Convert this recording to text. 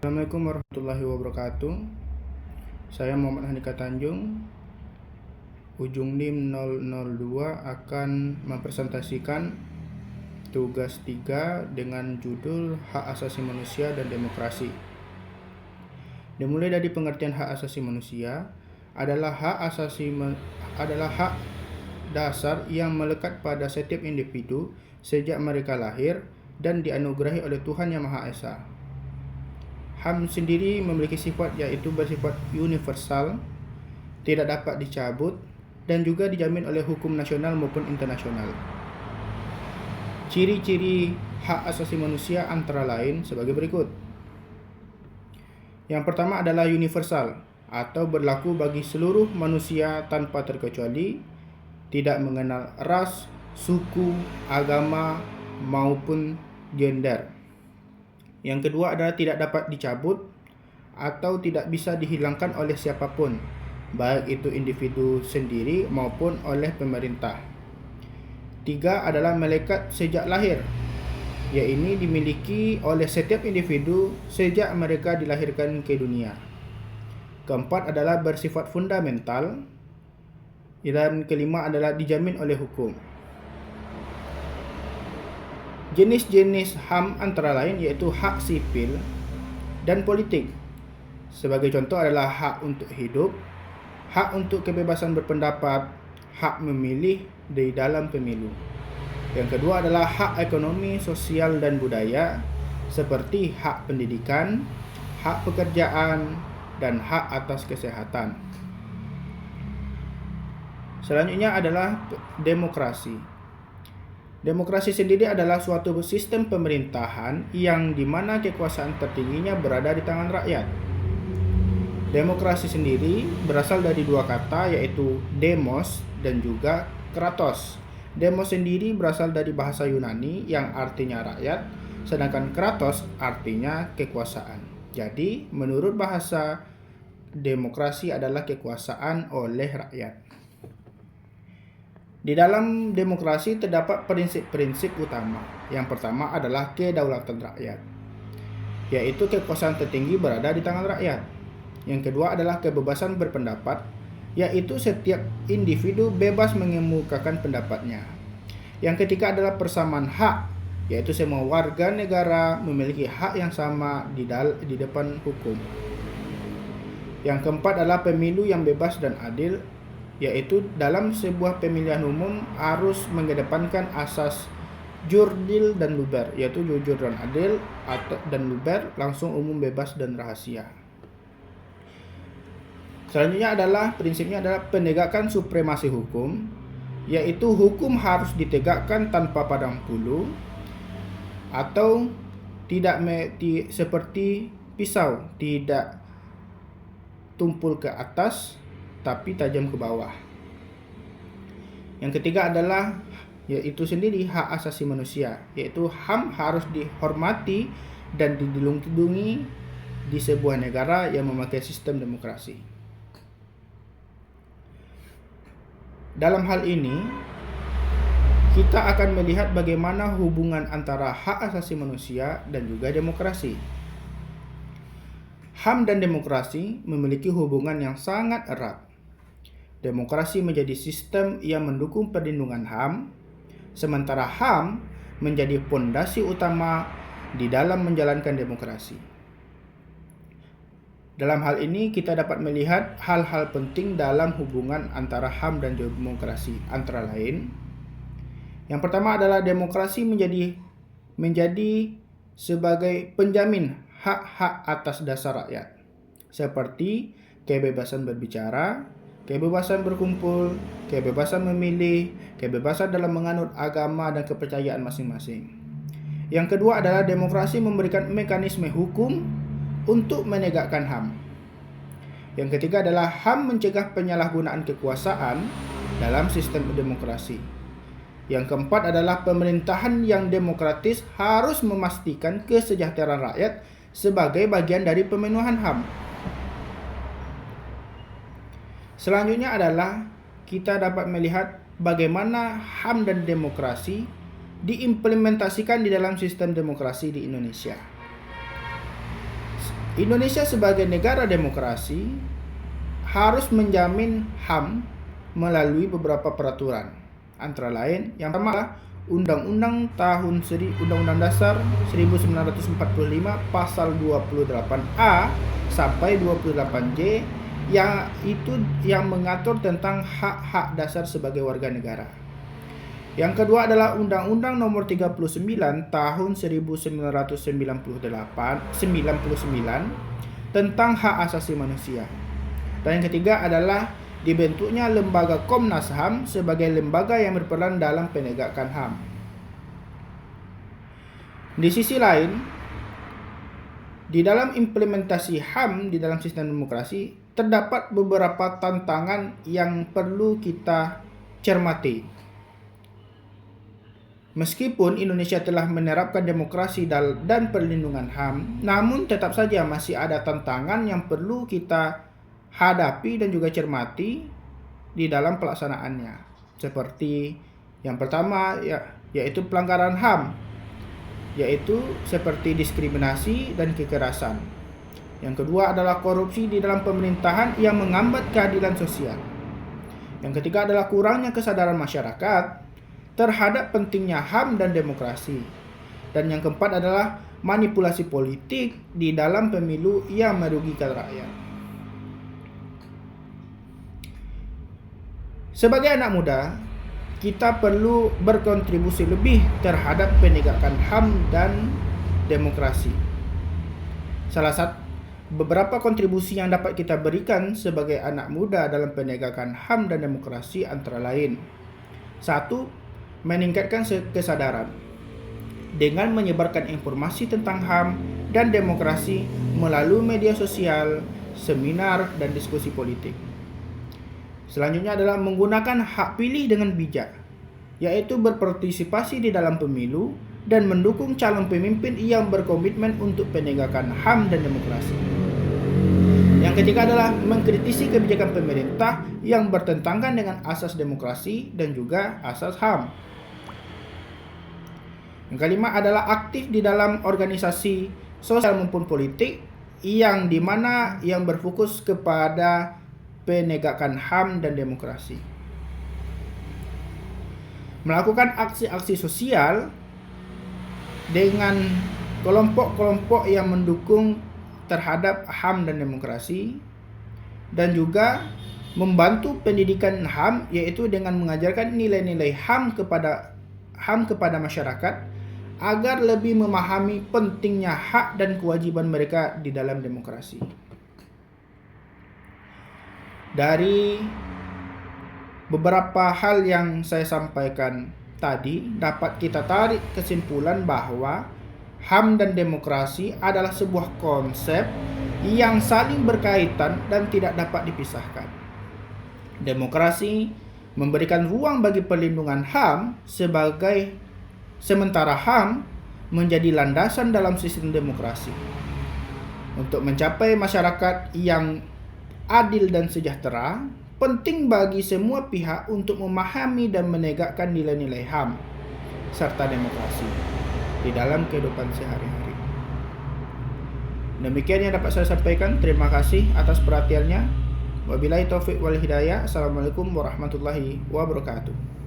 Assalamualaikum warahmatullahi wabarakatuh. Saya Muhammad Handika Tanjung. Ujung NIM 002 akan mempresentasikan tugas 3 dengan judul Hak Asasi Manusia dan Demokrasi. Dimulai dari pengertian hak asasi manusia adalah hak dasar yang melekat pada setiap individu sejak mereka lahir dan dianugerahi oleh Tuhan Yang Maha Esa. HAM sendiri memiliki sifat yaitu bersifat universal, tidak dapat dicabut, dan juga dijamin oleh hukum nasional maupun internasional. Ciri-ciri hak asasi manusia antara lain sebagai berikut. Yang pertama adalah universal atau berlaku bagi seluruh manusia tanpa terkecuali, tidak mengenal ras, suku, agama, maupun gender. Yang kedua adalah tidak dapat dicabut atau tidak bisa dihilangkan oleh siapapun, baik itu individu sendiri maupun oleh pemerintah. Tiga adalah melekat sejak lahir, yaitu dimiliki oleh setiap individu sejak mereka dilahirkan ke dunia. Keempat adalah bersifat fundamental, dan kelima adalah dijamin oleh hukum. Jenis-jenis HAM antara lain yaitu hak sipil dan politik. Sebagai contoh adalah hak untuk hidup, hak untuk kebebasan berpendapat, hak memilih di dalam pemilu. Yang kedua adalah hak ekonomi, sosial, dan budaya seperti hak pendidikan, hak pekerjaan, dan hak atas kesehatan. Selanjutnya adalah demokrasi. Demokrasi sendiri adalah suatu sistem pemerintahan yang dimana kekuasaan tertingginya berada di tangan rakyat. Demokrasi sendiri berasal dari dua kata yaitu demos dan juga kratos. Demos sendiri berasal dari bahasa Yunani yang artinya rakyat, sedangkan kratos artinya kekuasaan. Jadi, menurut bahasa, demokrasi adalah kekuasaan oleh rakyat. Di dalam demokrasi terdapat prinsip-prinsip utama. Yang pertama adalah kedaulatan rakyat, yaitu kekuasaan tertinggi berada di tangan rakyat. Yang kedua adalah kebebasan berpendapat, yaitu setiap individu bebas mengemukakan pendapatnya. Yang ketiga adalah persamaan hak, yaitu semua warga negara memiliki hak yang sama di depan hukum. Yang keempat adalah pemilu yang bebas dan adil, yaitu dalam sebuah pemilihan umum harus mengedepankan asas jurdil dan luber, yaitu jujur dan adil, dan luber langsung, umum, bebas, dan rahasia. Selanjutnya adalah prinsipnya adalah penegakan supremasi hukum, yaitu hukum harus ditegakkan tanpa pandang bulu atau tidak seperti pisau, tidak tumpul ke atas tapi tajam ke bawah. Yang ketiga adalah yaitu sendiri hak asasi manusia, yaitu HAM harus dihormati dan dilindungi di sebuah negara yang memakai sistem demokrasi. Dalam hal ini, kita akan melihat bagaimana hubungan antara hak asasi manusia dan juga demokrasi. HAM dan demokrasi memiliki hubungan yang sangat erat. Demokrasi menjadi sistem yang mendukung perlindungan HAM, sementara HAM menjadi fondasi utama di dalam menjalankan demokrasi. Dalam hal ini kita dapat melihat hal-hal penting dalam hubungan antara HAM dan demokrasi, antara lain. Yang pertama adalah demokrasi menjadi sebagai penjamin hak-hak atas dasar rakyat, seperti kebebasan berbicara, kebebasan berkumpul, kebebasan memilih, kebebasan dalam menganut agama dan kepercayaan masing-masing. Yang kedua adalah demokrasi memberikan mekanisme hukum untuk menegakkan HAM. Yang ketiga adalah HAM mencegah penyalahgunaan kekuasaan dalam sistem demokrasi. Yang keempat adalah pemerintahan yang demokratis harus memastikan kesejahteraan rakyat sebagai bagian dari pemenuhan HAM. Selanjutnya adalah kita dapat melihat bagaimana HAM dan demokrasi diimplementasikan di dalam sistem demokrasi di Indonesia. Indonesia sebagai negara demokrasi harus menjamin HAM melalui beberapa peraturan. Antara lain, yang pertama adalah Undang-Undang Dasar 1945 pasal 28A sampai 28J yang mengatur tentang hak-hak dasar sebagai warga negara. Yang kedua adalah Undang-Undang Nomor 39 Tahun 1999 tentang hak asasi manusia. Dan yang ketiga adalah dibentuknya lembaga Komnas HAM sebagai lembaga yang berperan dalam penegakan HAM. Di sisi lain, di dalam implementasi HAM di dalam sistem demokrasi terdapat beberapa tantangan yang perlu kita cermati. Meskipun Indonesia telah menerapkan demokrasi dan perlindungan HAM, namun tetap saja masih ada tantangan yang perlu kita hadapi dan juga cermati di dalam pelaksanaannya. Seperti yang pertama yaitu pelanggaran HAM, yaitu seperti diskriminasi dan kekerasan. Yang kedua adalah korupsi di dalam pemerintahan yang menghambat keadilan sosial. Yang ketiga adalah kurangnya kesadaran masyarakat terhadap pentingnya HAM dan demokrasi. Dan yang keempat adalah manipulasi politik di dalam pemilu yang merugikan rakyat. Sebagai anak muda, kita perlu berkontribusi lebih terhadap penegakan HAM dan demokrasi. Beberapa kontribusi yang dapat kita berikan sebagai anak muda dalam penegakan HAM dan demokrasi antara lain: 1. Meningkatkan kesadaran dengan menyebarkan informasi tentang HAM dan demokrasi melalui media sosial, seminar, dan diskusi politik. Selanjutnya adalah menggunakan hak pilih dengan bijak, yaitu berpartisipasi di dalam pemilu dan mendukung calon pemimpin yang berkomitmen untuk penegakan HAM dan demokrasi. Yang ketiga adalah mengkritisi kebijakan pemerintah yang bertentangan dengan asas demokrasi dan juga asas HAM. Yang kelima adalah aktif di dalam organisasi sosial maupun politik yang berfokus kepada penegakan HAM dan demokrasi. Melakukan aksi-aksi sosial dengan kelompok-kelompok yang mendukung terhadap HAM dan demokrasi, dan juga membantu pendidikan HAM, yaitu dengan mengajarkan nilai-nilai HAM kepada masyarakat agar lebih memahami pentingnya hak dan kewajiban mereka di dalam demokrasi. Dari beberapa hal yang saya sampaikan tadi, dapat kita tarik kesimpulan bahwa HAM dan demokrasi adalah sebuah konsep yang saling berkaitan dan tidak dapat dipisahkan. Demokrasi memberikan ruang bagi perlindungan HAM sementara HAM menjadi landasan dalam sistem demokrasi. Untuk mencapai masyarakat yang adil dan sejahtera, penting bagi semua pihak untuk memahami dan menegakkan nilai-nilai HAM serta demokrasi di dalam kehidupan sehari-hari. Demikian yang dapat saya sampaikan. Terima kasih atas perhatiannya. Wabillahi taufiq wal hidayah. Assalamualaikum warahmatullahi wabarakatuh.